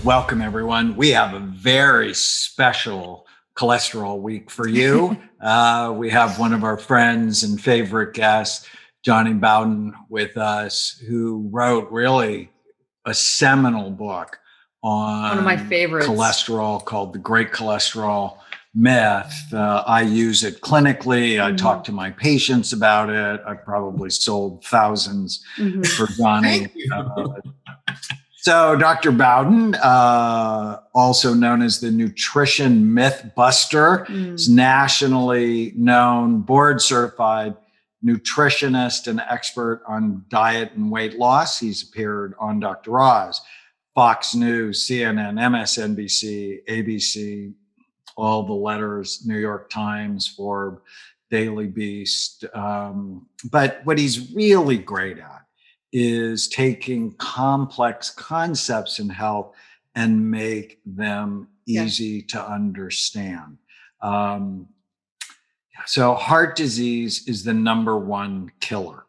Welcome, everyone. We have a very special cholesterol week for you. We have one of our friends and favorite guests, Jonny Bowden, with us, who wrote really a seminal book on one of my favorites, cholesterol, called The Great Cholesterol Myth. I use it clinically. I talk to my patients about it. I've probably sold thousands for Jonny. So Dr. Bowden, also known as the Nutrition Myth Buster, is nationally known, board certified nutritionist and expert on diet and weight loss. He's appeared on Dr. Oz, Fox News, CNN, MSNBC, ABC, all the letters, New York Times, Forbes, Daily Beast. But what he's really great at is taking complex concepts in health and make them easy to understand. So heart disease is the #1 killer.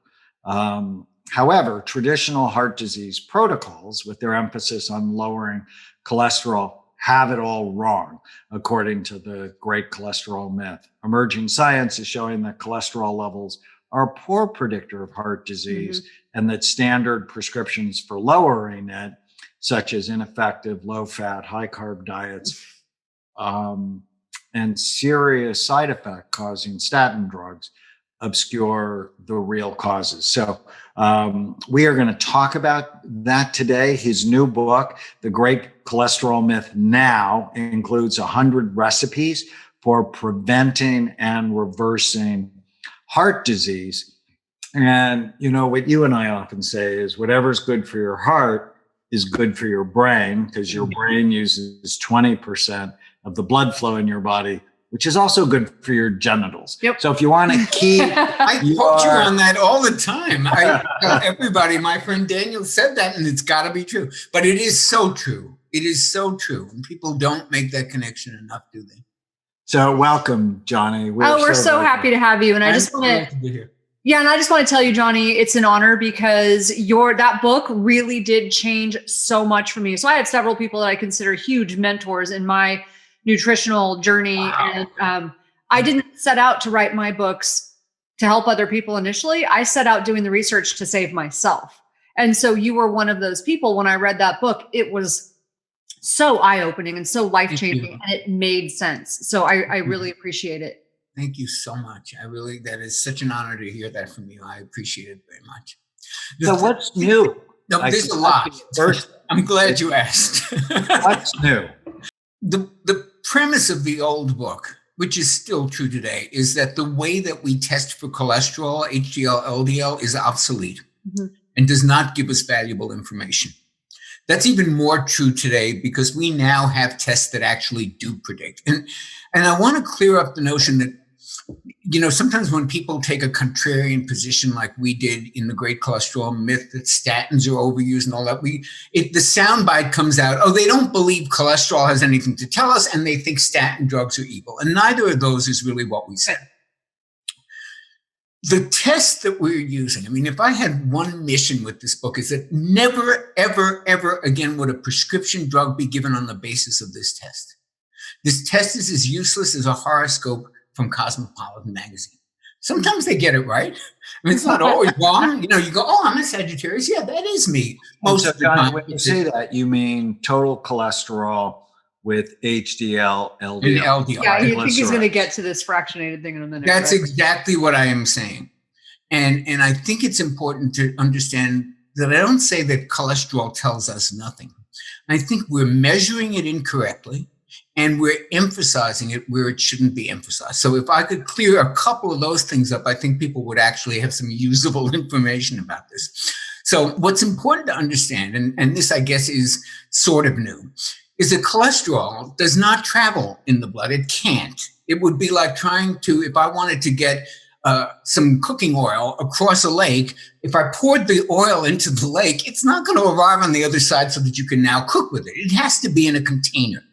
However, traditional heart disease protocols, with their emphasis on lowering cholesterol, have it all wrong, according to the Great Cholesterol Myth. Emerging science is showing that cholesterol levels are a poor predictor of heart disease, and that standard prescriptions for lowering it, such as ineffective low-fat, high-carb diets, and serious side effect causing statin drugs, obscure the real causes. So we are going to talk about that today. His new book, The Great Cholesterol Myth Now, includes 100 recipes for preventing and reversing heart disease. And, you know, what you and I often say is whatever's good for your heart is good for your brain, because your brain uses 20% of the blood flow in your body, which is also good for your genitals. So if you want to keep... I quote you on that all the time. I tell everybody, my friend Daniel said that, and it's got to be true. But it is so true. It is so true. And people don't make that connection enough, do they? So welcome, Jonny. We're so happy to have you. And I just want to be here. Yeah, and I just want to tell you, Jonny, it's an honor, because that book really did change so much for me. So I had several people that I consider huge mentors in my nutritional journey. Wow. And I didn't set out to write my books to help other people initially. I set out doing the research to save myself. And so you were one of those people. When I read that book, it was so eye-opening and so life-changing, and it made sense. So I really appreciate it. Thank you so much. That is such an honor to hear that from you. I appreciate it very much. So what's new? No, there's a lot. First, I'm glad you asked. What's new? The premise of the old book, which is still true today, is that the way that we test for cholesterol, HDL, LDL, is obsolete and does not give us valuable information. That's even more true today, because we now have tests that actually do predict. And I want to clear up the notion that, you know, sometimes when people take a contrarian position like we did in The Great Cholesterol Myth, that statins are overused and all that, the soundbite comes out, oh, they don't believe cholesterol has anything to tell us, and they think statin drugs are evil. And neither of those is really what we said. The test that we're using, I mean, if I had one mission with this book, is that never, ever, ever again would a prescription drug be given on the basis of this test. This test is as useless as a horoscope from Cosmopolitan magazine. Sometimes they get it right. I mean, it's not always wrong. You know, you go, oh, I'm a Sagittarius. Yeah, that is me. Most of the time. When you say that, you mean total cholesterol with HDL, LDL. And LDL. Yeah, I think he's going to get to this fractionated thing in a minute. That's exactly what I am saying. And I think it's important to understand that I don't say that cholesterol tells us nothing. I think we're measuring it incorrectly, and we're emphasizing it where it shouldn't be emphasized. So if I could clear a couple of those things up, I think people would actually have some usable information about this. So what's important to understand, and this I guess is sort of new, is that cholesterol does not travel in the blood. It can't. It would be like trying to, if I wanted to get some cooking oil across a lake, if I poured the oil into the lake, it's not going to arrive on the other side so that you can now cook with it. It has to be in a container.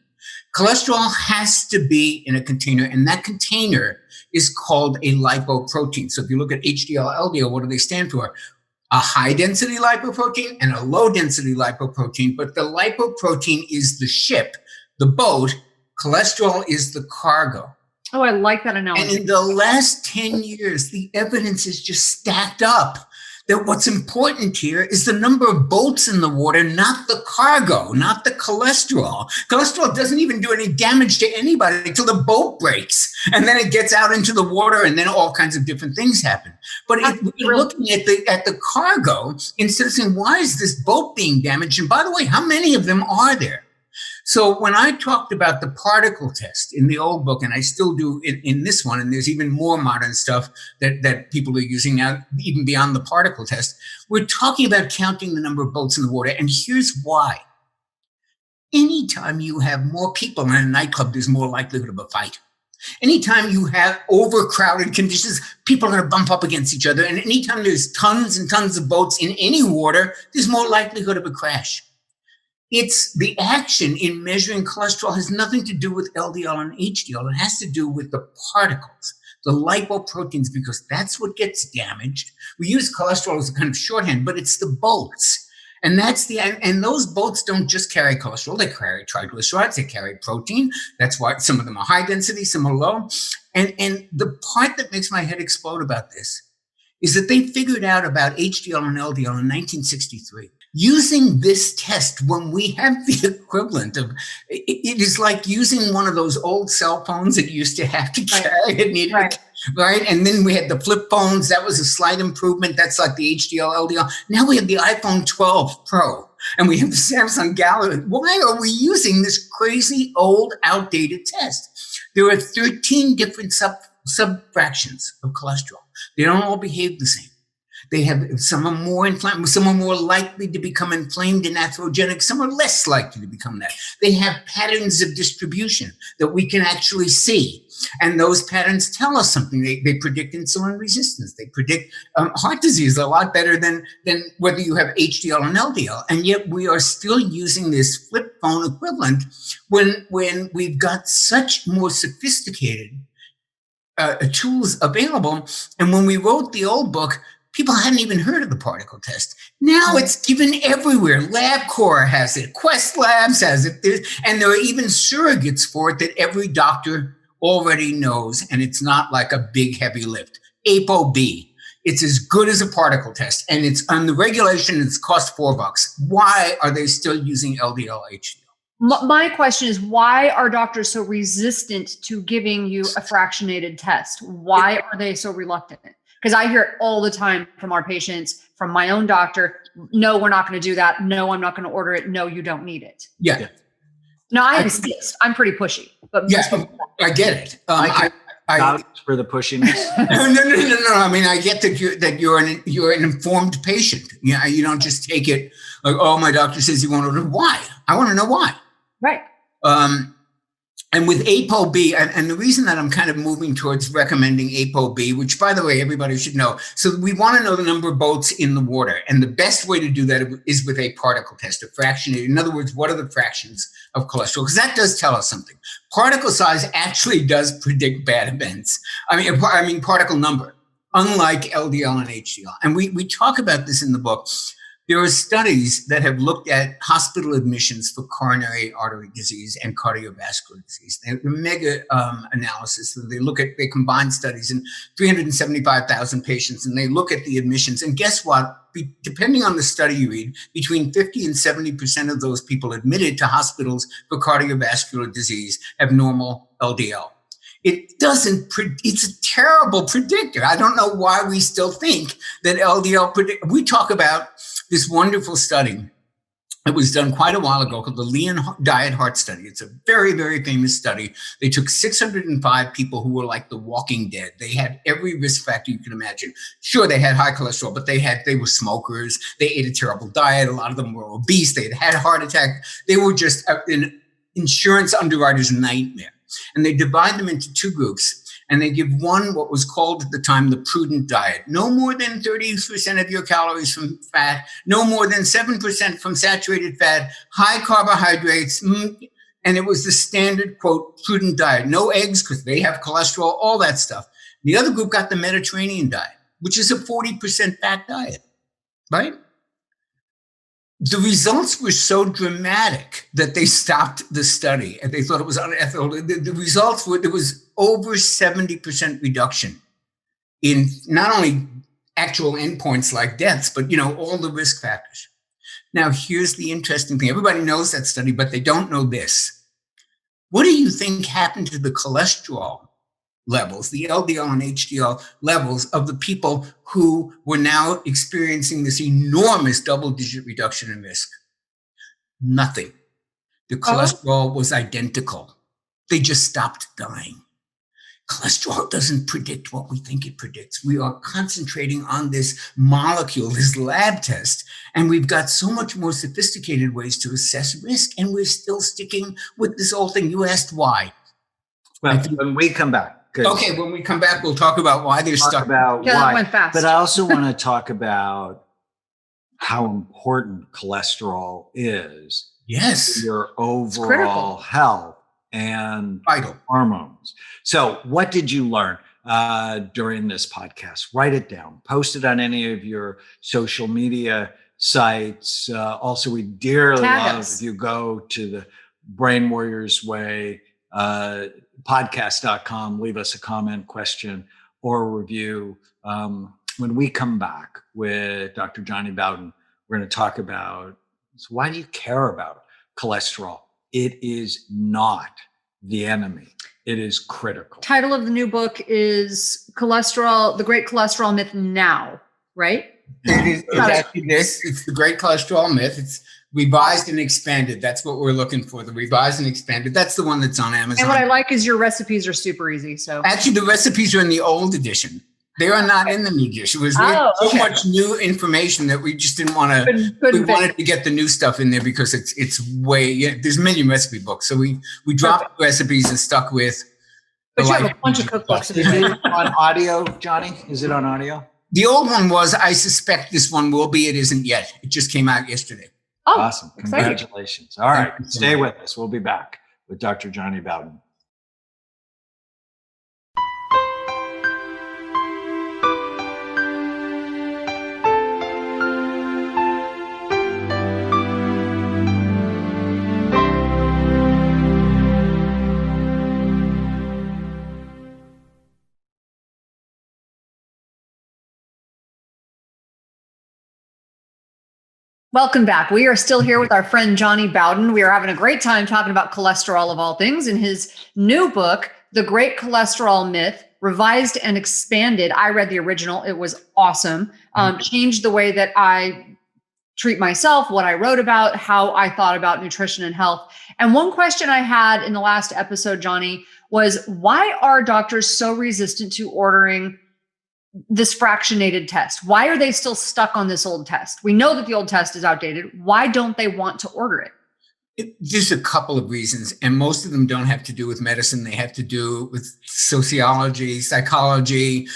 Cholesterol has to be in a container, and that container is called a lipoprotein. So if you look at HDL, LDL, what do they stand for? a high density lipoprotein and a low density lipoprotein, but the lipoprotein is the ship, the boat, cholesterol is the cargo. Oh, I like that analogy. And in the last 10 years, the evidence is just stacked up that what's important here is the number of boats in the water, not the cargo, not the cholesterol. Cholesterol doesn't even do any damage to anybody until the boat breaks. And then it gets out into the water and then all kinds of different things happen. But if we're looking at the cargo, instead of saying, why is this boat being damaged? And by the way, how many of them are there? So when I talked about the particle test in the old book, and I still do in this one, and there's even more modern stuff that people are using now, even beyond the particle test, we're talking about counting the number of boats in the water. And here's why. Anytime you have more people in a nightclub, there's more likelihood of a fight. Anytime you have overcrowded conditions, people are going to bump up against each other. And anytime there's tons and tons of boats in any water, there's more likelihood of a crash. It's the action in measuring cholesterol has nothing to do with LDL and HDL. It has to do with the particles, the lipoproteins, because that's what gets damaged. We use cholesterol as a kind of shorthand, but it's the boats. And and those boats don't just carry cholesterol, they carry triglycerides, they carry protein. That's why some of them are high density, some are low. And the part that makes my head explode about this is that they figured out about HDL and LDL in 1963. Using this test when we have the equivalent of, it is like using one of those old cell phones that you used to have to carry. It needed, right? And then we had the flip phones. That was a slight improvement. That's like the HDL, LDL. Now we have the iPhone 12 Pro and we have the Samsung Galaxy. Why are we using this crazy old outdated test? There are 13 different subfractions of cholesterol. They don't all behave the same. They have, some are more inflamed, some are more likely to become inflamed and atherogenic, some are less likely to become that. They have patterns of distribution that we can actually see. And those patterns tell us something. They predict insulin resistance. They predict heart disease a lot better than whether you have HDL and LDL. And yet we are still using this flip phone equivalent when we've got such more sophisticated tools available. And when we wrote the old book, people hadn't even heard of the particle test. Now it's given everywhere. LabCorp has it. Quest Labs has it. And there are even surrogates for it that every doctor already knows. And it's not like a big, heavy lift. ApoB. It's as good as a particle test. And it's on the regulation. It's cost $4. Why are they still using LDL, HDL? My question is, why are doctors so resistant to giving you a fractionated test? Why are they so reluctant? Because I hear it all the time from our patients, from my own doctor. No, we're not going to do that. No, I'm not going to order it. No, you don't need it. Yeah. No, I insist. I'm pretty pushy. But yeah, I get it. I for the pushiness. No. I mean, I get that you're an informed patient. Yeah, you don't just take it like, oh, my doctor says you won't order. Why? I want to know why. Right. And with ApoB, and the reason that I'm kind of moving towards recommending ApoB, which, by the way, everybody should know. So we want to know the number of boats in the water. And the best way to do that is with a particle test, a fraction. In other words, what are the fractions of cholesterol? Because that does tell us something. Particle size actually does predict bad events. I mean, particle number, unlike LDL and HDL. And we talk about this in the book. There are studies that have looked at hospital admissions for coronary artery disease and cardiovascular disease. They're mega analysis. They combine studies in 375,000 patients, and they look at the admissions. And guess what? Depending on the study you read, between 50 and 70% of those people admitted to hospitals for cardiovascular disease have normal LDL. It's a terrible predictor. I don't know why we still think that LDL we talk about this wonderful study that was done quite a while ago called the Lean Diet Heart Study. It's a very, very famous study. They took 605 people who were like the walking dead. They had every risk factor you can imagine. Sure, they had high cholesterol, but they were smokers. They ate a terrible diet. A lot of them were obese. They had heart attack. They were just an insurance underwriter's nightmare. And they divide them into two groups. And they give one what was called at the time the Prudent Diet. No more than 30% of your calories from fat, no more than 7% from saturated fat, high carbohydrates. And it was the standard, quote, Prudent Diet. No eggs because they have cholesterol, all that stuff. The other group got the Mediterranean diet, which is a 40% fat diet. right? The results were so dramatic that they stopped the study and they thought it was unethical. The results were, there was over 70% reduction in not only actual endpoints like deaths, but, all the risk factors. Now, here's the interesting thing. Everybody knows that study, but they don't know this. What do you think happened to the cholesterol levels, the LDL and HDL levels of the people who were now experiencing this enormous double-digit reduction in risk? Nothing. The cholesterol was identical. They just stopped dying. Cholesterol doesn't predict what we think it predicts. We are concentrating on this molecule, this lab test, and we've got so much more sophisticated ways to assess risk, and we're still sticking with this old thing. You asked why. Well, when we come back. Okay, when we come back, we'll talk about why they're stuck. About why. That went fast. But I also want to talk about how important cholesterol is to your overall health and vital hormones. So what did you learn during this podcast? Write it down. Post it on any of your social media sites. Also, we dearly love if you go to the Brain Warriors Way podcast.com, leave us a comment, question, or a review. When we come back with Dr. Jonny Bowden, we're going to talk about, so why do you care about cholesterol? It is not the enemy. It is critical. Title of the new book is Cholesterol, The Great Cholesterol Myth Now, right? It's actually this. It's The Great Cholesterol Myth. It's revised and expanded. That's what we're looking for. The revised and expanded. That's the one that's on Amazon. And what I like is your recipes are super easy. So actually, the recipes are in the old edition. They are not in the new edition. It was so much new information that we just didn't want to. We wanted to get the new stuff in there because it's way. There's many recipe books, so we dropped the recipes and stuck with. But you have a bunch of cookbooks. Is it on audio, Jonny? Is it on audio? The old one was. I suspect this one will be. It isn't yet. It just came out yesterday. Oh, awesome. Congratulations. All right. Stay with us. We'll be back with Dr. Jonny Bowden. Welcome back. We are still here with our friend Jonny Bowden. We are having a great time talking about cholesterol of all things. In his new book, The Great Cholesterol Myth, Revised and Expanded. I read the original. It was awesome. Changed the way that I treat myself, what I wrote about, how I thought about nutrition and health. And one question I had in the last episode, Jonny, was why are doctors so resistant to ordering this fractionated test? Why are they still stuck on this old test? We know that the old test is outdated. Why don't they want to order it? There's a couple of reasons, and most of them don't have to do with medicine. They have to do with sociology, psychology,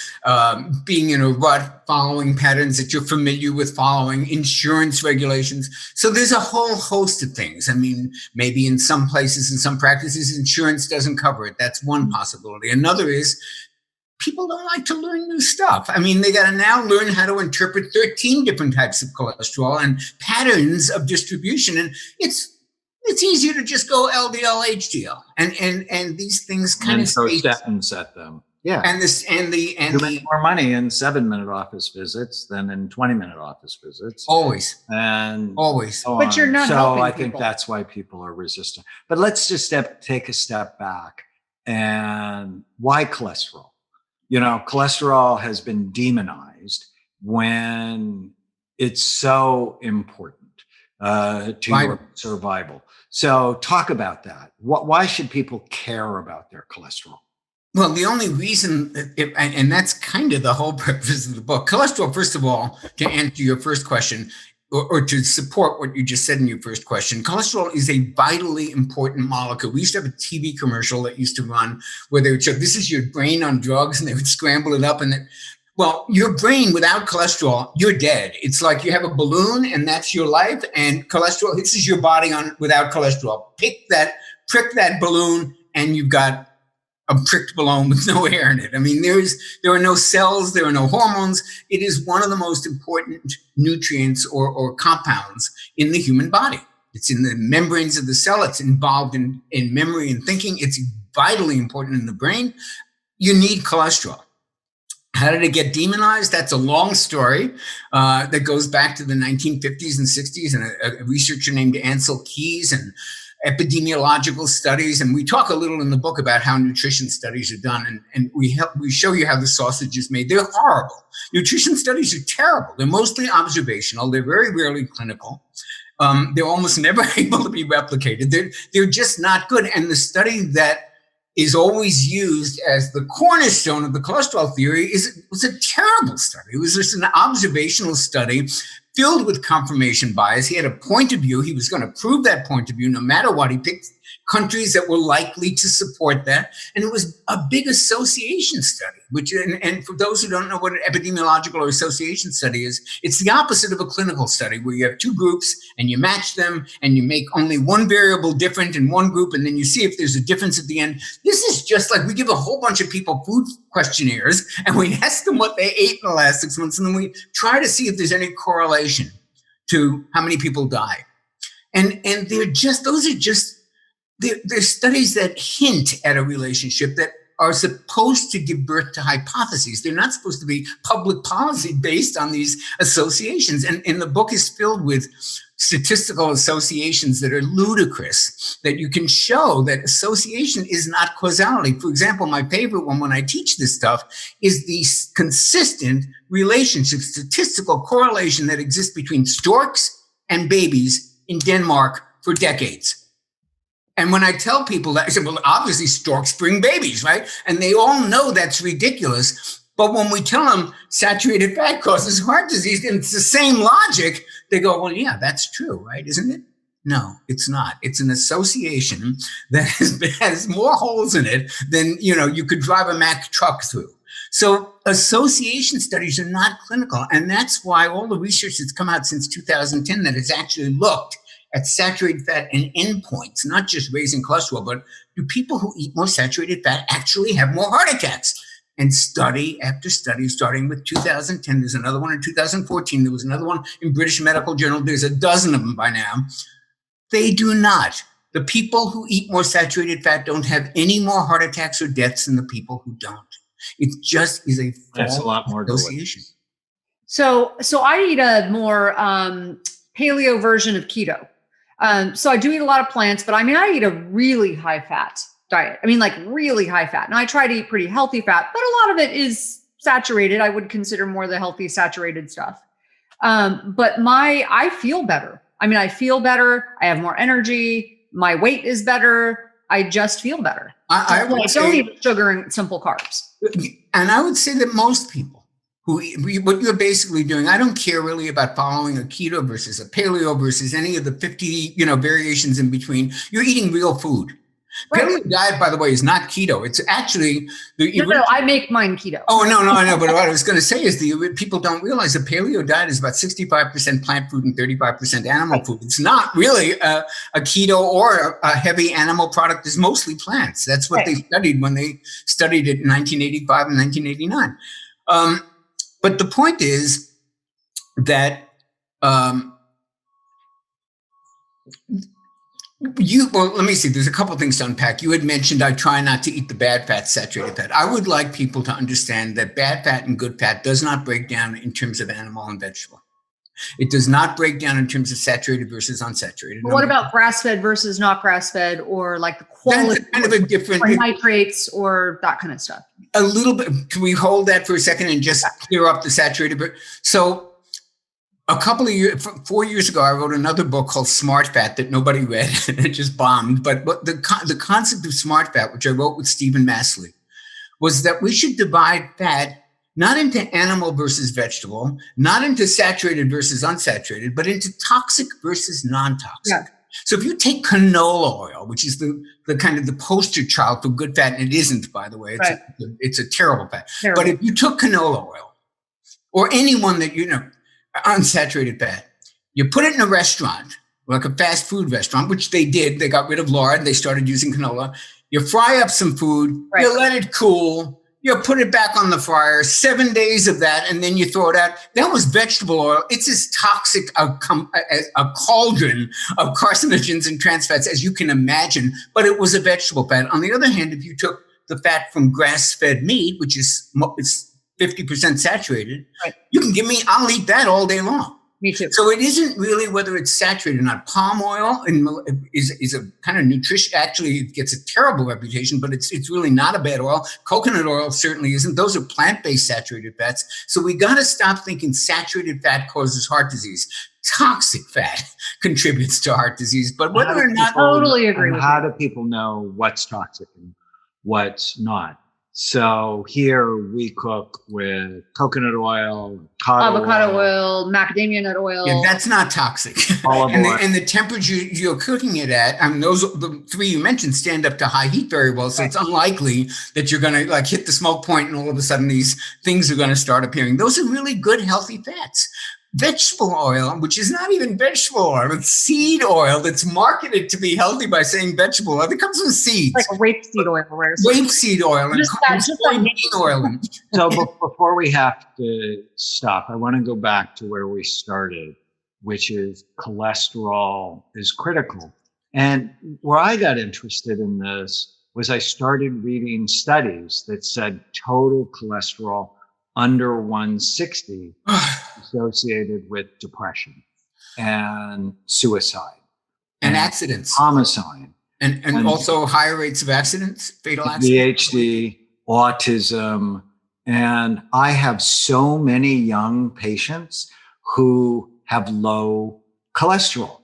being in a rut, following patterns that you're familiar with following, insurance regulations. So there's a whole host of things. I mean, maybe in some places, in some practices, insurance doesn't cover it. That's one possibility. Another is people don't like to learn new stuff. I mean, they got to now learn how to interpret 13 different types of cholesterol and patterns of distribution. And it's easier to just go LDL, HDL, and these things kind of throw statins at them. Yeah, and make more money in 7-minute office visits than in 20-minute office visits. Always. But you're not. So I think that's why people are resistant. But let's just take a step back. And why cholesterol? You know, cholesterol has been demonized when it's so important to your survival. So talk about that. Why should people care about their cholesterol? Well, the only reason, and that's kind of the whole purpose of the book. Cholesterol, first of all, to answer your first question, or to support what you just said in your first question, cholesterol is a vitally important molecule. We used to have a TV commercial that used to run where they would show, this is your brain on drugs, and they would scramble it up. Well, your brain without cholesterol, you're dead. It's like you have a balloon and that's your life, and cholesterol, this is your body without cholesterol. Prick that balloon and you've got a brick balloon with no air in it. I mean, there are no cells, there are no hormones. It is one of the most important nutrients or compounds in the human body. It's in the membranes of the cell. It's involved in memory and thinking. It's vitally important in the brain. You need cholesterol. How did it get demonized? That's a long story that goes back to the 1950s and 60s, and a researcher named Ansel Keys and epidemiological studies. And we talk a little in the book about how nutrition studies are done, and we show you how the sausage is made. They're horrible. Nutrition studies are terrible. They're mostly observational. They're very rarely clinical. They're almost never able to be replicated. They're just not good. And the study that is always used as the cornerstone of the cholesterol theory was a terrible study. It was just an observational study filled with confirmation bias. He had a point of view. He was going to prove that point of view no matter what. He picked countries that were likely to support that. And it was a big association study, and for those who don't know what an epidemiological or association study is, it's the opposite of a clinical study where you have two groups and you match them and you make only one variable different in one group, and then you see if there's a difference at the end. This is just like we give a whole bunch of people food questionnaires and we ask them what they ate in the last 6 months, and then we try to see if there's any correlation to how many people die. And they're studies that hint at a relationship that are supposed to give birth to hypotheses. They're not supposed to be public policy based on these associations. And the book is filled with statistical associations that are ludicrous, that you can show that association is not causality. For example, my favorite one when I teach this stuff is the consistent relationship, statistical correlation that exists between storks and babies in Denmark for decades. And when I tell people that, I say, well, obviously storks bring babies, right? And they all know that's ridiculous. But when we tell them saturated fat causes heart disease, and it's the same logic, they go, well, yeah, that's true, right? Isn't it? No, it's not. It's an association that has more holes in it than, you could drive a Mack truck through. So association studies are not clinical. And that's why all the research that's come out since 2010 that has actually looked at saturated fat and endpoints, not just raising cholesterol, but do people who eat more saturated fat actually have more heart attacks? And study after study, starting with 2010, there's another one in 2014, there was another one in British Medical Journal, there's a dozen of them by now. They do not. The people who eat more saturated fat don't have any more heart attacks or deaths than the people who don't. It just is That's a lot more association. So I eat a more paleo version of keto. So I do eat a lot of plants, but I eat a really high fat diet. like really high fat. Now I try to eat pretty healthy fat, but a lot of it is saturated. I would consider more the healthy saturated stuff. But I feel better. I feel better. I have more energy. My weight is better. I just feel better. I don't eat sugar and simple carbs. And I would say that most people what you're basically doing, I don't care really about following a keto versus a paleo versus any of the 50, variations in between. You're eating real food. Right. Paleo diet, by the way, is not keto. It's actually no, I make mine keto. Oh, no, I know. But what I was going to say is people don't realize the paleo diet is about 65% plant food and 35% animal food. It's not really a keto or a heavy animal product. It's mostly plants. That's what they studied when they studied it in 1985 and 1989. But the point is that let me see. There's a couple of things to unpack. You had mentioned I try not to eat the bad fat, saturated fat. I would like people to understand that bad fat and good fat does not break down in terms of animal and vegetable. It does not break down in terms of saturated versus unsaturated. What about grass-fed versus not grass-fed, or like the quality kind of a different or nitrates or that kind of stuff? A little bit. Can we hold that for a second and just clear up the saturated? So a couple of years, 4 years ago, I wrote another book called Smart Fat that nobody read and it just bombed. But the concept of smart fat, which I wrote with Stephen Masley, was that we should divide fat not into animal versus vegetable, not into saturated versus unsaturated, but into toxic versus non-toxic. Yeah. So if you take canola oil, which is the kind of the poster child for good fat, and it isn't, by the way, it's a terrible fat. Terrible. But if you took canola oil or any one that, unsaturated fat, you put it in a restaurant like a fast food restaurant, which they did. They got rid of lard. They started using canola. You fry up some food, Right. You let it cool, you put it back on the fryer, 7 days of that, and then you throw it out. That was vegetable oil. It's as toxic a cauldron of carcinogens and trans fats as you can imagine, but it was a vegetable fat. On the other hand, if you took the fat from grass-fed meat, which is 50% saturated, right. You can give me, I'll eat that all day long. Me too. So it isn't really whether it's saturated or not. Palm oil is a kind of nutrition. Actually, it gets a terrible reputation, but it's really not a bad oil. Coconut oil certainly isn't. Those are plant-based saturated fats. So we got to stop thinking saturated fat causes heart disease. Toxic fat contributes to heart disease. But whether or not, totally agree with you. How do people know what's toxic and what's not? So here we cook with coconut oil, avocado oil, macadamia nut oil. Yeah, that's not toxic. And the temperature you're cooking it at, the three you mentioned stand up to high heat very well. So It's unlikely that you're going to hit the smoke point and all of a sudden these things are going to start appearing. Those are really good, healthy fats. Vegetable oil, which is not even vegetable oil, it's seed oil that's marketed to be healthy by saying vegetable oil. It comes from seeds. Like rapeseed oil. Rapeseed oil and soybean oil. So before we have to stop, I want to go back to where we started, which is cholesterol is critical. And where I got interested in this was I started reading studies that said total cholesterol under 160 associated with depression and suicide and accidents, homicide, and also higher rates of accidents, fatal accidents, ADHD, autism. And I have so many young patients who have low cholesterol.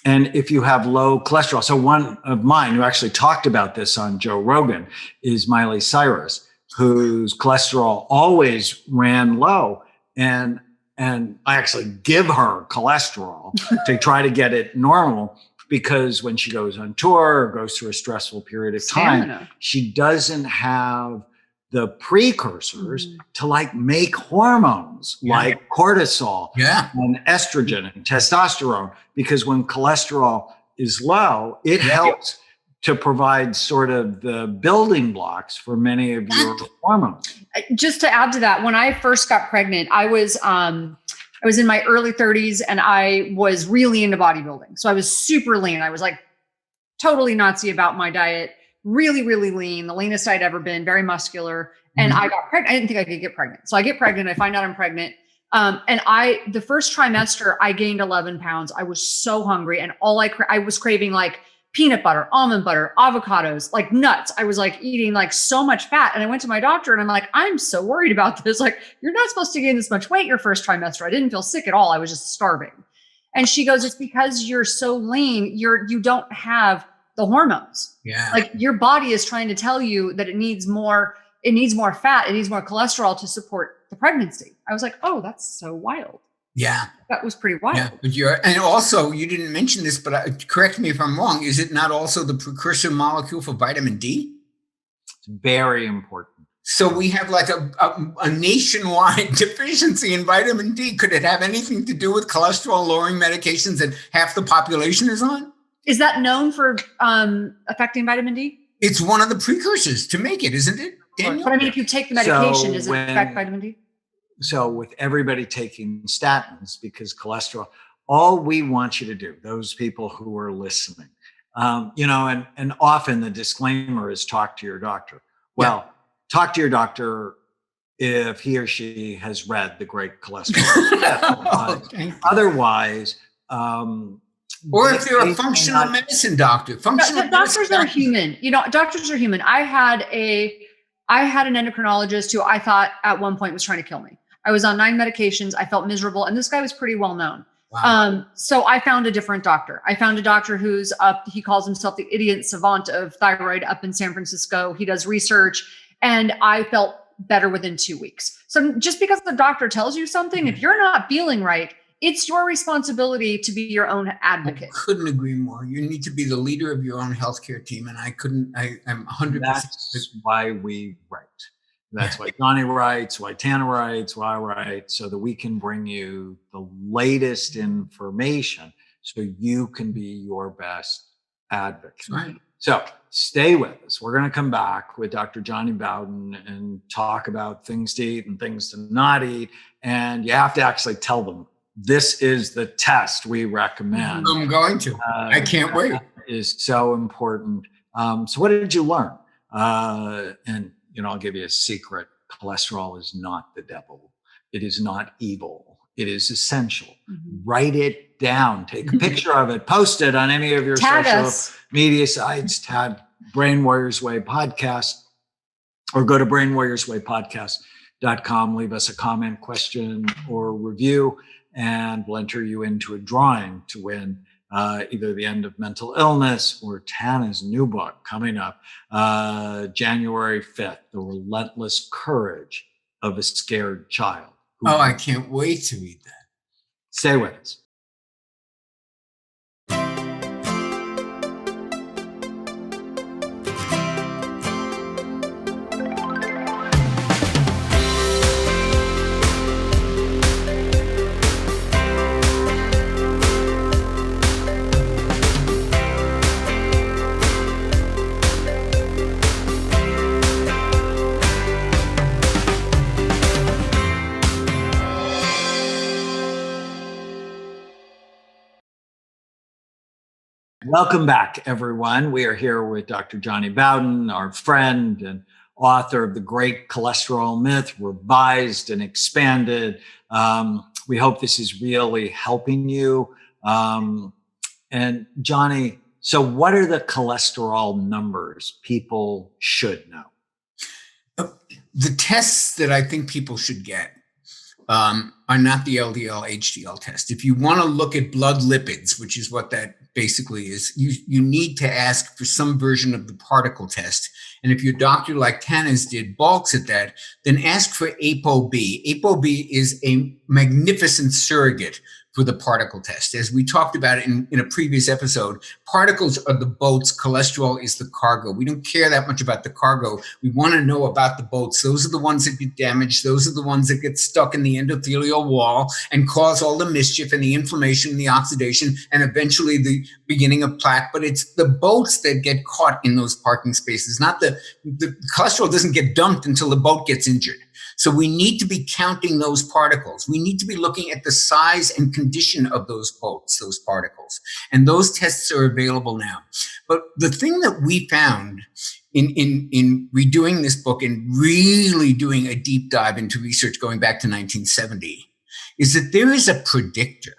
And if you have low cholesterol, so one of mine who actually talked about this on Joe Rogan is Miley Cyrus, whose cholesterol always ran low. And I actually give her cholesterol to try to get it normal, because when she goes on tour or goes through a stressful period of time, she doesn't have the precursors to make hormones like cortisol and estrogen and testosterone, because when cholesterol is low, it helps to provide sort of the building blocks for many of your hormones. Just to add to that, when I first got pregnant, I was in my early 30s and I was really into bodybuilding. So I was super lean. I was totally Nazi about my diet, really, really lean, the leanest I'd ever been, very muscular. And I got pregnant. I didn't think I could get pregnant. So I get pregnant. I find out I'm pregnant. And the first trimester, I gained 11 pounds. I was so hungry. And I was craving peanut butter, almond butter, avocados, nuts. I was eating so much fat. And I went to my doctor and I'm like, I'm so worried about this. You're not supposed to gain this much weight your first trimester. I didn't feel sick at all. I was just starving. And she goes, it's because you're so lean. You don't have the hormones. Yeah. Your body is trying to tell you that it needs more fat. It needs more cholesterol to support the pregnancy. I was like, oh, that's so wild. Yeah. That was pretty wild. Yeah, and also you didn't mention this, but correct me if I'm wrong. Is it not also the precursor molecule for vitamin D? It's very important. So we have a nationwide deficiency in vitamin D. Could it have anything to do with cholesterol lowering medications that half the population is on? Is that known for affecting vitamin D? It's one of the precursors to make it, isn't it, Daniel? But if you take the medication, does it affect vitamin D? So with everybody taking statins, because cholesterol, all we want you to do, those people who are listening, and often the disclaimer is talk to your doctor. Well, talk to your doctor if he or she has read The Great Cholesterol. Otherwise, or if you're a functional medicine doctor. Doctors are human. Doctors are human. I had an endocrinologist who I thought at one point was trying to kill me. I was on 9 medications. I felt miserable. And this guy was pretty well known. Wow. So I found a different doctor. I found a doctor who's he calls himself the idiot savant of thyroid up in San Francisco. He does research. And I felt better within 2 weeks. So just because the doctor tells you something, if you're not feeling right, it's your responsibility to be your own advocate. I couldn't agree more. You need to be the leader of your own healthcare team. And I'm 100%. That's why we write. That's why Jonny writes, why Tana writes, why I write, so that we can bring you the latest information so you can be your best advocate. Right. So stay with us. We're going to come back with Dr. Jonny Bowden and talk about things to eat and things to not eat. And you have to actually tell them, this is the test we recommend. I'm going to. I can't wait. Is so important. So what did you learn? And, I'll give you a secret. Cholesterol is not the devil. It is not evil. It is essential. Write it down. Take a picture of it. Post it on any of your social media sites. Tag Brain Warriors Way Podcast, or go to brainwarriorswaypodcast.com. Leave us a comment, question, or review, and we'll enter you into a drawing to win either The End of Mental Illness or Tana's new book coming up January 5th, The Relentless Courage of a Scared Child. Oh, I can't wait to read that. Stay with us. Welcome back, everyone. We are here with Dr. Jonny Bowden, our friend and author of The Great Cholesterol Myth, revised and expanded. We hope this is really helping you. And Jonny, so what are the cholesterol numbers people should know? The tests that I think people should get are not the LDL, HDL test. If you want to look at blood lipids, which is what that basically is, you need to ask for some version of the particle test. And if your doctor, like Tana's did, balks at that, then ask for ApoB. ApoB is a magnificent surrogate for the particle test. As we talked about it in a previous episode, particles are the boats, cholesterol is the cargo. We don't care that much about the cargo. We want to know about the boats. Those are the ones that get damaged. Those are the ones that get stuck in the endothelial wall and cause all the mischief and the inflammation and the oxidation and eventually the beginning of plaque. But it's the boats that get caught in those parking spaces, not the cholesterol doesn't get dumped until the boat gets injured. So we need to be counting those particles. We need to be looking at the size and condition of those boats, those particles. And those tests are available now. But the thing that we found in redoing this book and really doing a deep dive into research going back to 1970 is that there is a predictor,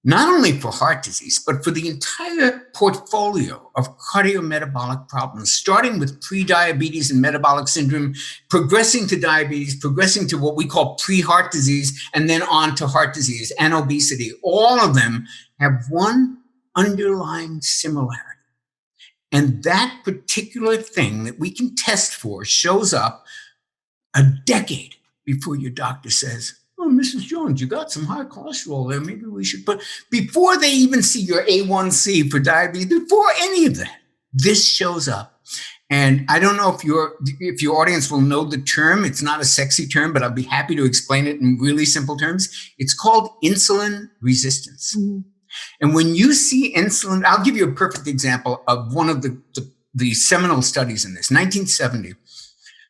not only for heart disease, but for the entire portfolio of cardiometabolic problems, starting with prediabetes and metabolic syndrome, progressing to diabetes, progressing to what we call pre-heart disease, and then on to heart disease and obesity. All of them have one underlying similarity. And that particular thing that we can test for shows up a decade before your doctor says, "Oh, Mrs. Jones, you got some high cholesterol there. Maybe we should put," before they even see your A1C for diabetes, before any of that, this shows up. And I don't know if your audience will know the term. It's not a sexy term, but I'll be happy to explain it in really simple terms. It's called insulin resistance. Mm-hmm. And when you see insulin, I'll give you a perfect example of one of the seminal studies in this. 1970,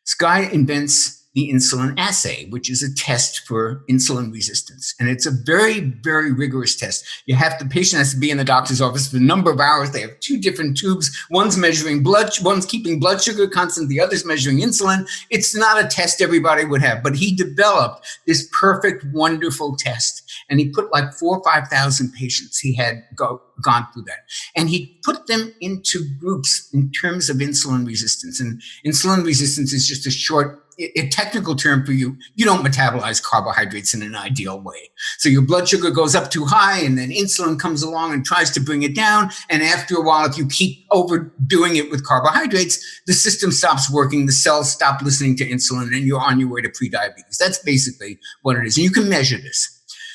this guy invents the insulin assay, which is a test for insulin resistance. And it's a very, very rigorous test. The patient has to be in the doctor's office for a number of hours. They have two different tubes. One's measuring one's keeping blood sugar constant, the other's measuring insulin. It's not a test everybody would have, but he developed this perfect, wonderful test. And he put like 4,000 or 5,000 patients. He had gone through that. And he put them into groups in terms of insulin resistance. And insulin resistance is just a technical term for you don't metabolize carbohydrates in an ideal way. So your blood sugar goes up too high and then insulin comes along and tries to bring it down. And after a while, if you keep overdoing it with carbohydrates, the system stops working, the cells stop listening to insulin, and you're on your way to prediabetes. That's basically what it is. And you can measure this.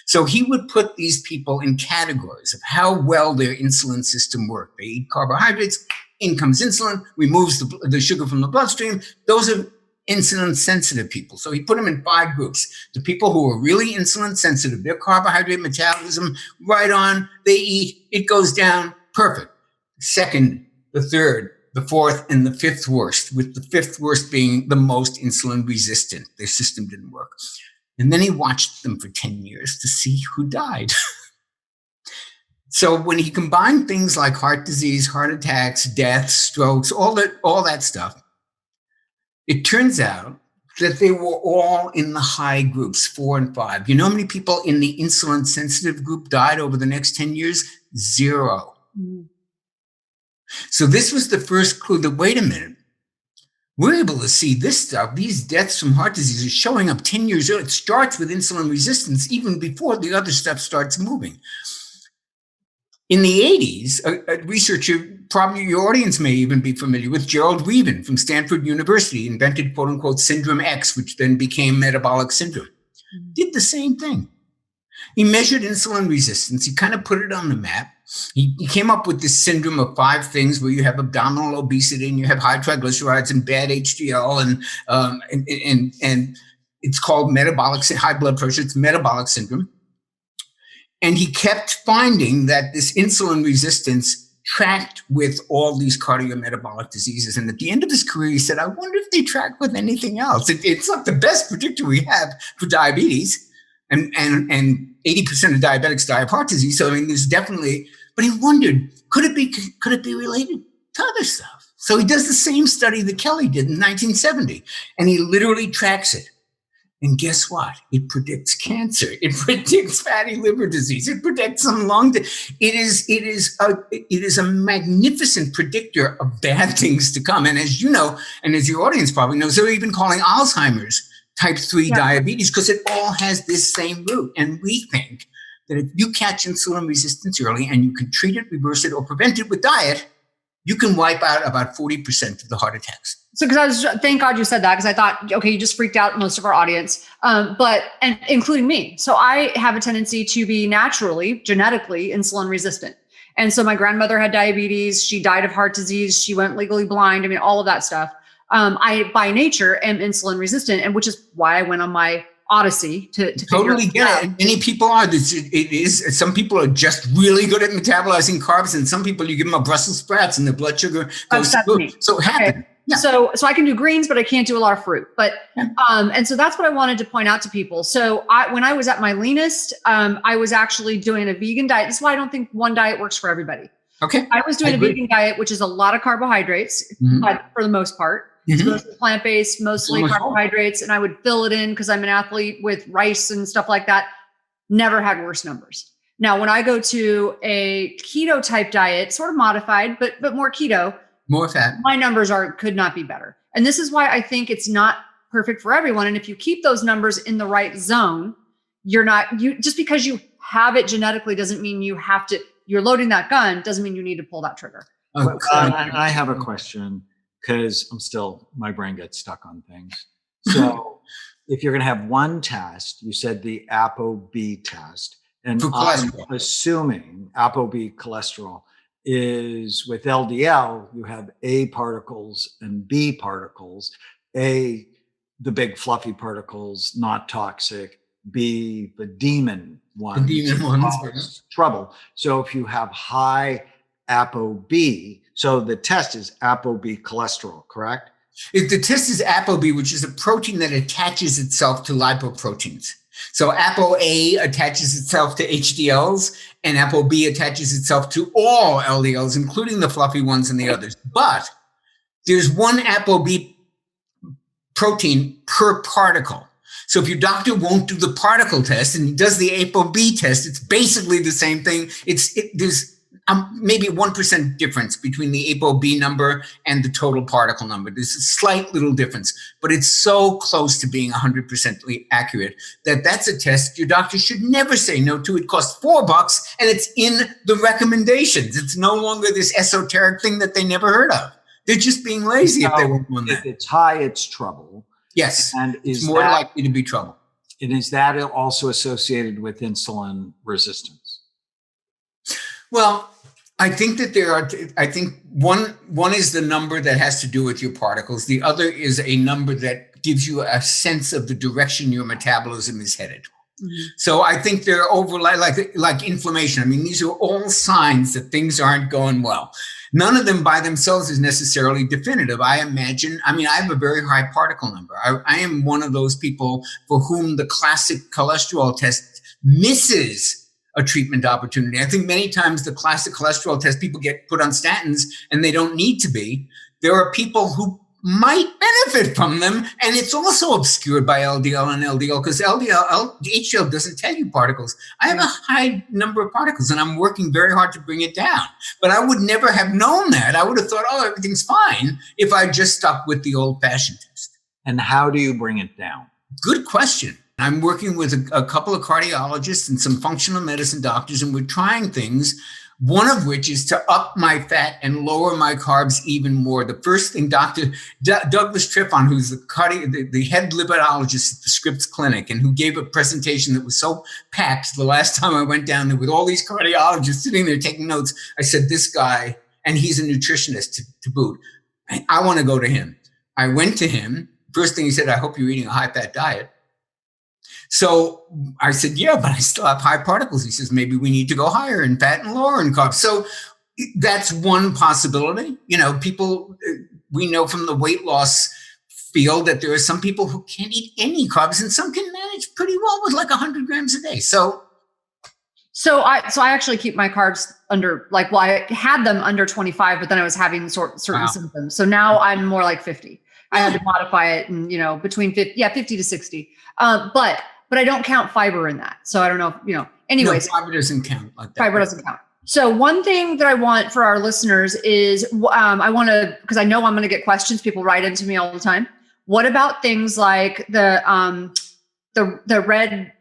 So he would put these people in categories of how well their insulin system worked. They eat carbohydrates, in comes insulin, removes the sugar from the bloodstream. Those are insulin sensitive people. So he put them in 5 groups. The people who are really insulin sensitive, their carbohydrate metabolism right on, they eat, it goes down, perfect. Second, the third, the fourth, and the fifth worst, with the fifth worst being the most insulin resistant. Their system didn't work. And then he watched them for 10 years to see who died. So when he combined things like heart disease, heart attacks, deaths, strokes, all that stuff, it turns out that they were all in the high groups, 4 and 5. You know how many people in the insulin sensitive group died over the next 10 years? 0. Mm. So this was the first clue that, wait a minute, we're able to see this stuff, these deaths from heart disease are showing up 10 years early. It starts with insulin resistance even before the other stuff starts moving. In the 80s, a researcher, probably your audience may even be familiar with, Gerald Reaven from Stanford University, invented quote unquote syndrome X, which then became metabolic syndrome, did the same thing. He measured insulin resistance. He kind of put it on the map. He came up with this syndrome of 5 things where you have abdominal obesity and you have high triglycerides and bad HDL and it's called high blood pressure. It's metabolic syndrome. And he kept finding that this insulin resistance tracked with all these cardiometabolic diseases. And at the end of his career, he said, I wonder if they track with anything else. It's like the best predictor we have for diabetes. And 80% of diabetics die of heart disease. So I mean, there's definitely, but he wondered, could it be related to other stuff? So he does the same study that Kelly did in 1970, and he literally tracks it. And guess what? It predicts cancer. It predicts fatty liver disease. It predicts some lung disease. It is a magnificent predictor of bad things to come. And as you know, and as your audience probably knows, they're even calling Alzheimer's type 3 diabetes because it all has this same root. And we think that if you catch insulin resistance early and you can treat it, reverse it, or prevent it with diet, you can wipe out about 40% of the heart attacks. So, thank God you said that, because I thought, okay, you just freaked out most of our audience, and including me. So I have a tendency to be genetically insulin resistant. And so my grandmother had diabetes. She died of heart disease. She went legally blind. I mean, all of that stuff. I, by nature, am insulin resistant, and which is why I went on my odyssey to totally get it. Many people are. It is. Some people are just really good at metabolizing carbs, and some people you give them a Brussels sprouts and their blood sugar goes through. So it happens. Okay. Yeah. So I can do greens, but I can't do a lot of fruit. But and so that's what I wanted to point out to people. So when I was at my leanest, I was actually doing a vegan diet. That's why I don't think one diet works for everybody. Okay. I was doing a vegan diet, which is a lot of carbohydrates, but for the most part. It's mostly plant-based, mostly carbohydrates, and I would fill it in because I'm an athlete with rice and stuff like that. Never had worse numbers. Now, when I go to a keto type diet, sort of modified, but more keto, more fat, my numbers could not be better. And this is why I think it's not perfect for everyone. And if you keep those numbers in the right zone, just because you have it genetically doesn't mean you're loading that gun, doesn't mean you need to pull that trigger. I have a question, because my brain gets stuck on things. So if you're going to have one test, you said the ApoB test, and I'm assuming ApoB cholesterol is with LDL, you have A particles and B particles. A, the big fluffy particles, not toxic. B, the demon ones. The demon ones. Trouble. So if you have high ApoB, so the test is ApoB cholesterol, correct? The test is ApoB, which is a protein that attaches itself to lipoproteins. So ApoA attaches itself to HDLs, and ApoB attaches itself to all LDLs, including the fluffy ones and the others. But there's one ApoB protein per particle. So if your doctor won't do the particle test and he does the ApoB test, it's basically the same thing. There's maybe 1% difference between the ApoB number and the total particle number. There's a slight little difference, but it's so close to being 100% accurate that that's a test your doctor should never say no to. It costs $4 and it's in the recommendations. It's no longer this esoteric thing that they never heard of. They're just being lazy if they won't want that. If it's high, it's trouble. Yes, and it's more likely to be trouble. And is that also associated with insulin resistance? Well, I think that I think one is the number that has to do with your particles. The other is a number that gives you a sense of the direction your metabolism is headed. So I think they're like inflammation. I mean, these are all signs that things aren't going well. None of them by themselves is necessarily definitive. I imagine, I mean, I have a very high particle number. I am one of those people for whom the classic cholesterol test misses a treatment opportunity. I think many times the classic cholesterol test, people get put on statins and they don't need to be. There are people who might benefit from them, and it's also obscured by LDL and LDL because HDL doesn't tell you particles. I have a high number of particles, and I'm working very hard to bring it down. But I would never have known that. I would have thought, oh, everything's fine if I just stuck with the old-fashioned test. And how do you bring it down? Good question. I'm working with a couple of cardiologists and some functional medicine doctors, and we're trying things. One of which is to up my fat and lower my carbs even more. The first thing, Dr. Douglas Trifon, who's the head lipidologist at the Scripps Clinic, and who gave a presentation that was so packed the last time I went down there with all these cardiologists sitting there taking notes, I said, this guy, and he's a nutritionist to boot, I want to go to him. I went to him. First thing he said, I hope you're eating a high-fat diet. So I said, yeah, but I still have high particles. He says, maybe we need to go higher in fat and lower in carbs. So that's one possibility. You know, people, we know from the weight loss field that there are some people who can't eat any carbs and some can manage pretty well with like 100 grams a day. So I actually keep my carbs under, like, well, I had them under 25, but then I was having certain symptoms. So now I'm more like 50. I had to modify it and, you know, between 50 to 60. But I don't count fiber in that. So I don't know, you know, anyways. No, fiber doesn't count like that. Fiber doesn't count. So one thing that I want for our listeners is I want to, because I know I'm going to get questions. People write into me all the time. What about things like the red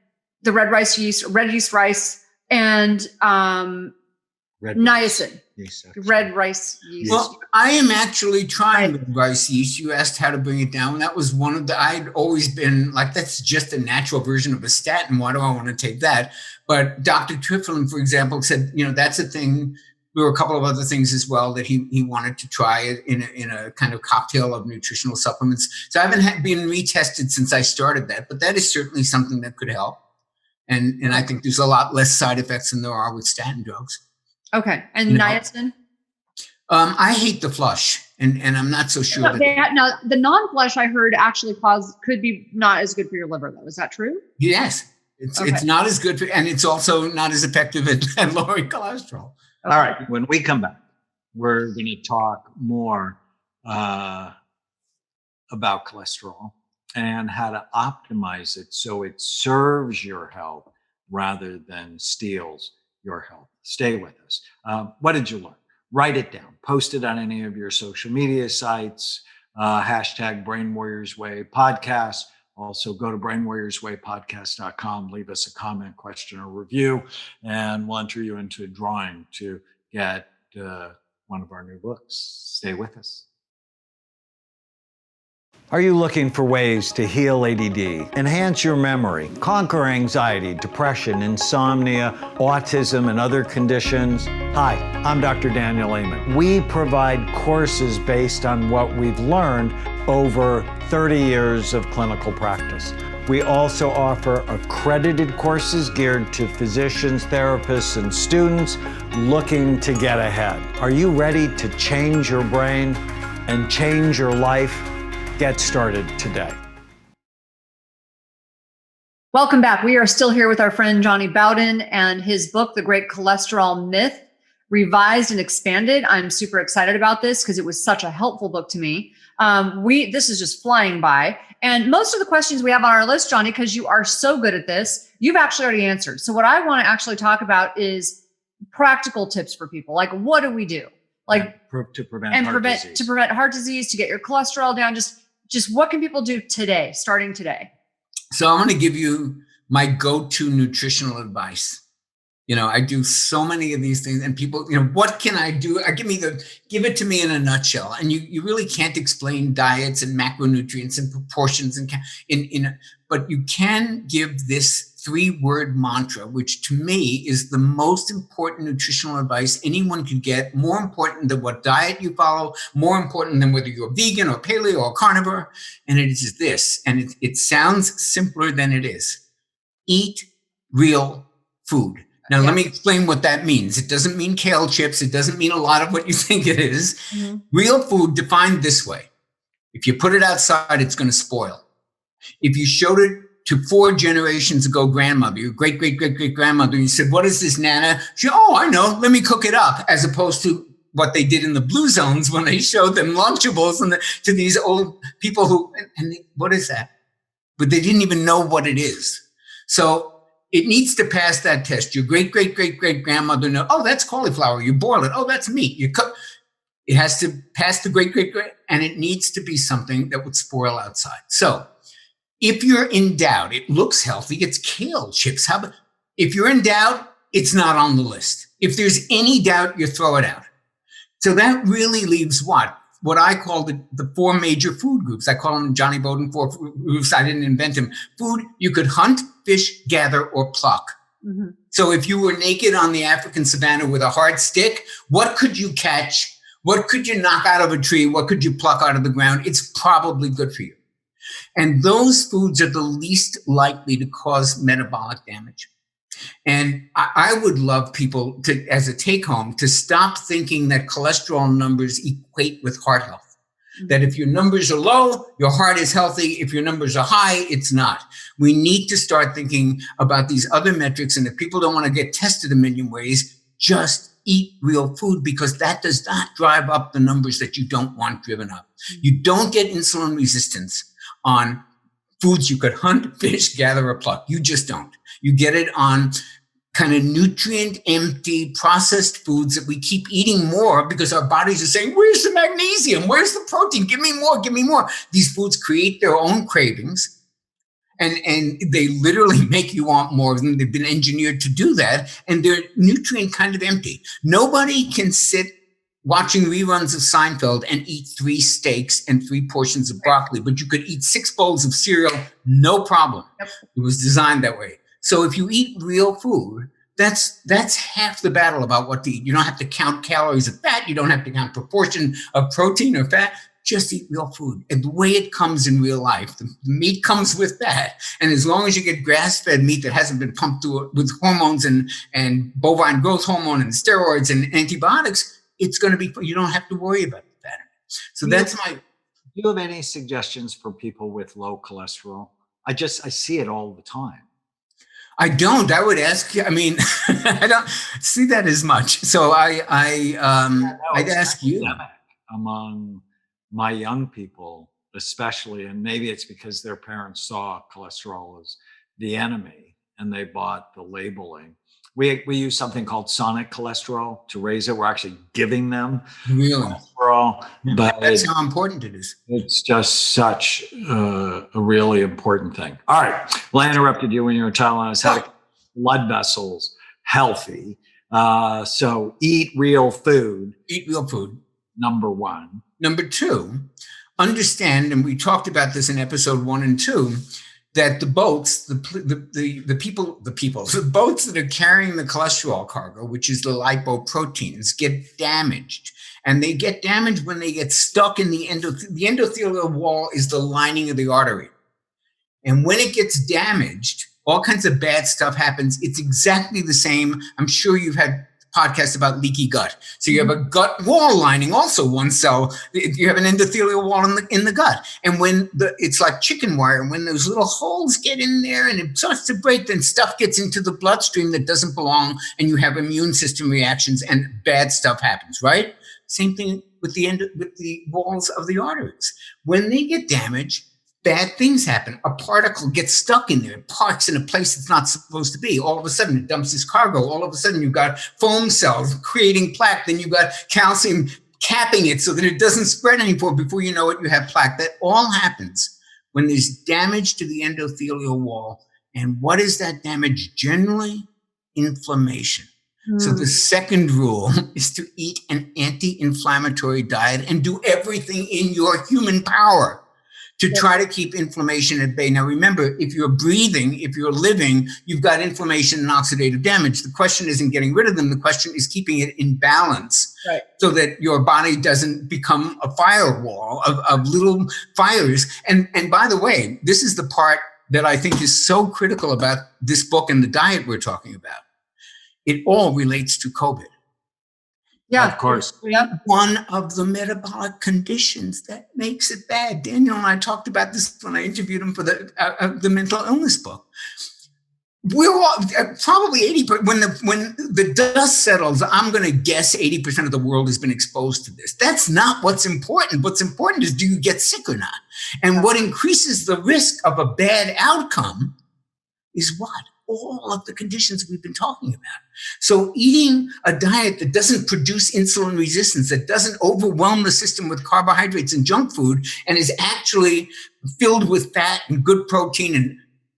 rice yeast, red yeast rice, and niacin? Red rice yeast. Well, I am actually trying red rice yeast. You asked how to bring it down. That was one of the, I'd always been like, that's just a natural version of a statin. Why do I want to take that? But Dr. Triflin, for example, said, you know, that's a thing. There were a couple of other things as well that he wanted to try in a kind of cocktail of nutritional supplements. So I haven't been retested since I started that, but that is certainly something that could help. And I think there's a lot less side effects than there are with statin drugs. Okay. And niacin? I hate the flush, and I'm not so sure. Now, the non-flush I heard actually could be not as good for your liver, though. Is that true? Yes. It's not as good, and it's also not as effective at lowering cholesterol. Okay. All right. When we come back, we're going to talk more about cholesterol and how to optimize it so it serves your health rather than steals your health. Stay with us. What did you learn? Write it down. Post it on any of your social media sites. Hashtag Brain Warriors Way podcast. Also go to brainwarriorswaypodcast.com. Leave us a comment, question, or review, and we'll enter you into a drawing to get one of our new books. Stay with us. Are you looking for ways to heal ADD, enhance your memory, conquer anxiety, depression, insomnia, autism, and other conditions? Hi, I'm Dr. Daniel Amen. We provide courses based on what we've learned over 30 years of clinical practice. We also offer accredited courses geared to physicians, therapists, and students looking to get ahead. Are you ready to change your brain and change your life? Get started today. Welcome back. We are still here with our friend Jonny Bowden and his book, The Great Cholesterol Myth, Revised and Expanded. I'm super excited about this because it was such a helpful book to me. This is just flying by. And most of the questions we have on our list, Jonny, because you are so good at this, you've actually already answered. So what I want to actually talk about is practical tips for people. Like, what do we do? Like to prevent heart disease, to get your cholesterol down. Just what can people do today, starting today? So I'm going to give you my go-to nutritional advice. You know, I do so many of these things, and people, you know, what can I do? Give it to me in a nutshell. And you really can't explain diets and macronutrients and proportions but you can give this 3-word mantra, which to me is the most important nutritional advice anyone could get, more important than what diet you follow, more important than whether you're vegan or paleo or carnivore. And it is this, and it sounds simpler than it is. Eat real food. Now, let me explain what that means. It doesn't mean kale chips. It doesn't mean a lot of what you think it is. Real food defined this way. If you put it outside, it's going to spoil. If you showed it to 4 generations ago grandmother, your great-great-great-great-grandmother, and you said, what is this, Nana? She, oh, I know, let me cook it up, as opposed to what they did in the blue zones when they showed them Lunchables to these old people who, what is that? But they didn't even know what it is. So it needs to pass that test. Your great-great-great-great-grandmother knows, oh, that's cauliflower. You boil it. Oh, that's meat. You cook. It has to pass the great-great-great, and it needs to be something that would spoil outside. So if you're in doubt, it looks healthy. It's kale chips. If you're in doubt, it's not on the list. If there's any doubt, you throw it out. So that really leaves what I call the 4 major food groups. I call them Jonny Bowden 4 food groups. I didn't invent them. Food you could hunt, fish, gather, or pluck. So if you were naked on the African savannah with a hard stick, what could you catch? What could you knock out of a tree? What could you pluck out of the ground? It's probably good for you. And those foods are the least likely to cause metabolic damage. And I would love people to, as a take home, to stop thinking that cholesterol numbers equate with heart health. That if your numbers are low, your heart is healthy. If your numbers are high, it's not. We need to start thinking about these other metrics. And if people don't want to get tested a million ways, just eat real food, because that does not drive up the numbers that you don't want driven up. You don't get insulin resistance on foods you could hunt, fish, gather, or pluck. You just don't. You get it on kind of nutrient empty processed foods that we keep eating more because our bodies are saying, where's the magnesium? Where's the protein? Give me more, give me more. These foods create their own cravings. And they literally make you want more of them. They've been engineered to do that. And they're nutrient kind of empty. Nobody can sit watching reruns of Seinfeld and eat 3 steaks and 3 portions of broccoli, but you could eat 6 bowls of cereal, no problem. It was designed that way. So if you eat real food, that's half the battle about what to eat. You don't have to count calories of fat. You don't have to count proportion of protein or fat. Just eat real food. And the way it comes in real life, the meat comes with that. And as long as you get grass-fed meat that hasn't been pumped through with hormones and bovine growth hormone and steroids and antibiotics, it's going to be, you don't have to worry about that. So that's my. Do you have any suggestions for people with low cholesterol? I see it all the time. I don't. I would ask you. I mean, I don't see that as much. So I'd ask you. Among my young people, especially, and maybe it's because their parents saw cholesterol as the enemy and they bought the labeling. We use something called sonic cholesterol to raise it. We're actually giving them cholesterol, but that's how important it is. It's just such a really important thing. All right. Well, I interrupted you when you were telling us how to keep blood vessels healthy. So eat real food. Eat real food. Number 1. Number 2, understand, and we talked about this in episode 1 and 2, that the boats, the boats that are carrying the cholesterol cargo, which is the lipoproteins, get damaged. And they get damaged when they get stuck in the endothelial wall is the lining of the artery. And when it gets damaged, all kinds of bad stuff happens. It's exactly the same. I'm sure you've had podcasts about leaky gut. So you have a gut wall lining, also one cell. You have an endothelial wall in the gut. And when it's like chicken wire, and when those little holes get in there and it starts to break, then stuff gets into the bloodstream that doesn't belong, and you have immune system reactions and bad stuff happens, right? Same thing with the walls of the arteries. When they get damaged, bad things happen. A particle gets stuck in there. It parks in a place it's not supposed to be. All of a sudden, it dumps this cargo. All of a sudden, you've got foam cells creating plaque. Then you've got calcium capping it so that it doesn't spread anymore. Before you know it, you have plaque. That all happens when there's damage to the endothelial wall. And what is that damage? Generally, inflammation. So the second rule is to eat an anti-inflammatory diet and do everything in your human power to try to keep inflammation at bay. Now, remember, if you're breathing, if you're living, you've got inflammation and oxidative damage. The question isn't getting rid of them. The question is keeping it in balance, right, so that your body doesn't become a firewall of little fires. And by the way, this is the part that I think is so critical about this book and the diet we're talking about. It all relates to COVID. Yeah, of course. Yep. One of the metabolic conditions that makes it bad. Daniel and I talked about this when I interviewed him for the mental illness book. We're all, probably 80%. When the dust settles, I'm going to guess 80% of the world has been exposed to this. That's not what's important. What's important is, do you get sick or not? And what increases the risk of a bad outcome is what? All of the conditions we've been talking about. So eating a diet that doesn't produce insulin resistance, that doesn't overwhelm the system with carbohydrates and junk food, and is actually filled with fat and good protein, and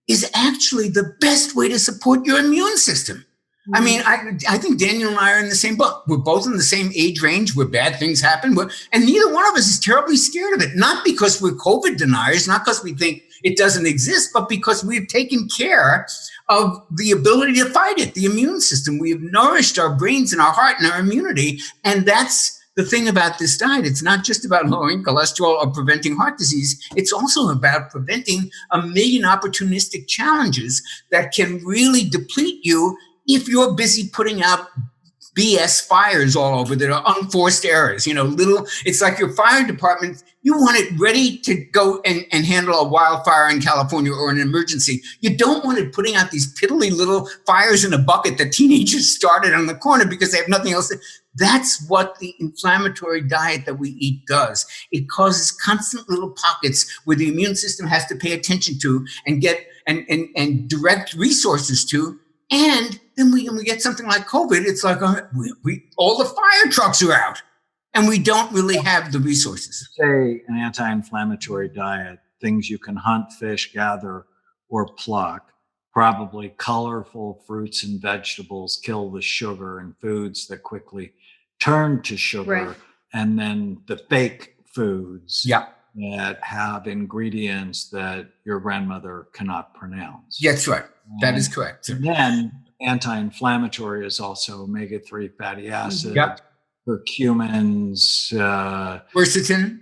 is actually the best way to support your immune system. I mean, I think Daniel and I are in the same boat. We're both in the same age range where bad things happen. And neither one of us is terribly scared of it. Not because we're COVID deniers, not because we think it doesn't exist, but because we've taken care of the ability to fight it, the immune system. We have nourished our brains and our heart and our immunity. And that's the thing about this diet. It's not just about lowering cholesterol or preventing heart disease. It's also about preventing a million opportunistic challenges that can really deplete you if you're busy putting out BS fires all over that are unforced errors. It's like your fire department, you want it ready to go and handle a wildfire in California or an emergency. You don't want it putting out these piddly little fires in a bucket that teenagers started on the corner because they have nothing else. That's what the inflammatory diet that we eat does. It causes constant little pockets where the immune system has to pay attention to and get and direct resources to. And then when we get something like COVID, it's like all the fire trucks are out, and we don't really have the resources. Say an anti-inflammatory diet, things you can hunt, fish, gather, or pluck, probably colorful fruits and vegetables, kill the sugar, and foods that quickly turn to sugar, right, and then the fake foods that have ingredients that your grandmother cannot pronounce. That's right. That is correct. And then anti-inflammatory is also omega-3 fatty acids, curcumins, quercetin.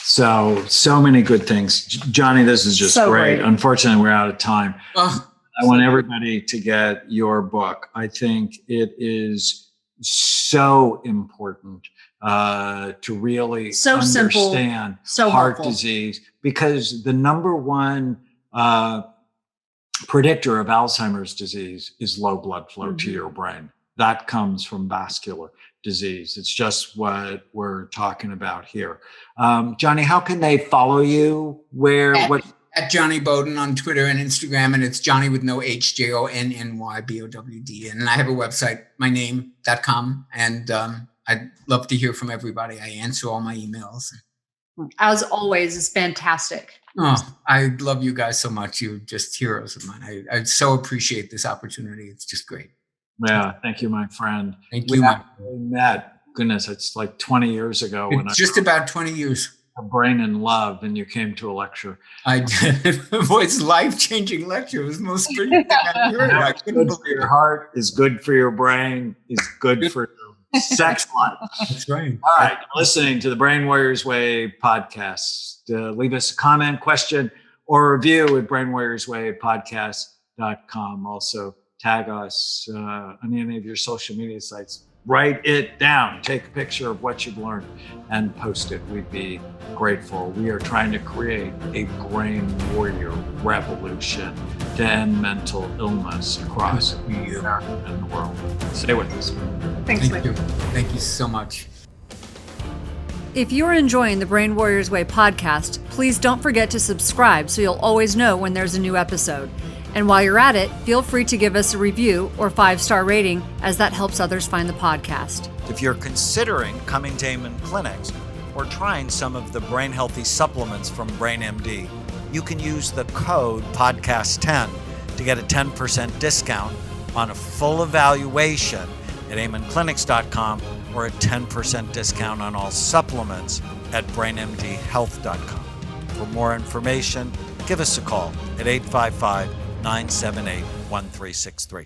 So many good things. Johnny, this is just great. Unfortunately, we're out of time. I want everybody to get your book. I think it is so important to really understand heart disease, because the number one predictor of Alzheimer's disease is low blood flow to your brain. That comes from vascular disease. It's just what we're talking about here. Jonny, how can they follow you? At Jonny Bowden on Twitter and Instagram, and it's Jonny with no H, JONNYBOWD. And I have a website, myname.com, and I'd love to hear from everybody. I answer all my emails. As always, it's fantastic. Oh, I love you guys so much. You're just heroes of mine. I so appreciate this opportunity. It's just great. Yeah, thank you, my friend. Thank you. We met, goodness, it's like 20 years ago. It's just about 20 years. A Brain in Love, and you came to a lecture. I did. It's a life-changing lecture. It was the most brilliant thing I've heard. I couldn't believe it. Your heart is good for your brain, is good for your sex life. That's right. All right, listening to the Brain Warriors Way podcast. Leave us a comment, question, or review at brainwarriorswaypodcast.com. Also, tag us on any of your social media sites. Write it down. Take a picture of what you've learned and post it. We'd be grateful. We are trying to create a brain warrior revolution to end mental illness across America and the world. Stay with us. Thanks, Thank you. Thank you so much. If you're enjoying the Brain Warriors Way podcast, please don't forget to subscribe so you'll always know when there's a new episode. And while you're at it, feel free to give us a review or 5-star rating, as that helps others find the podcast. If you're considering coming to Amen Clinics or trying some of the brain healthy supplements from BrainMD, you can use the code podcast10 to get a 10% discount on a full evaluation at amenclinics.com or a 10% discount on all supplements at brainmdhealth.com. For more information, give us a call at 855-978-1363.